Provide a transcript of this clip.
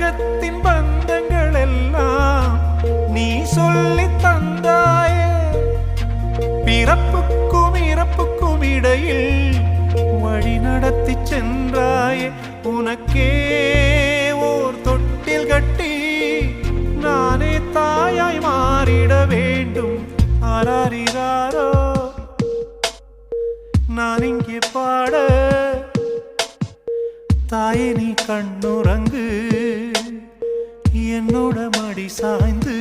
உலகத்தின் பந்தங்கள் எல்லாம் நீ சொல்லி தந்தாயே. பிறப்புக்கும் இறப்புக்கும் இடையில் வழி நடத்தி சென்றாயே. உனக்கே ஓர் தொட்டில் கட்டி நானே தாயாய் மாறிட வேண்டும். ஆராரிராரோ நான் இங்கே பாட, தாயே நீ கண்ணுறங்கு, என்னோட மடி சாய்ந்து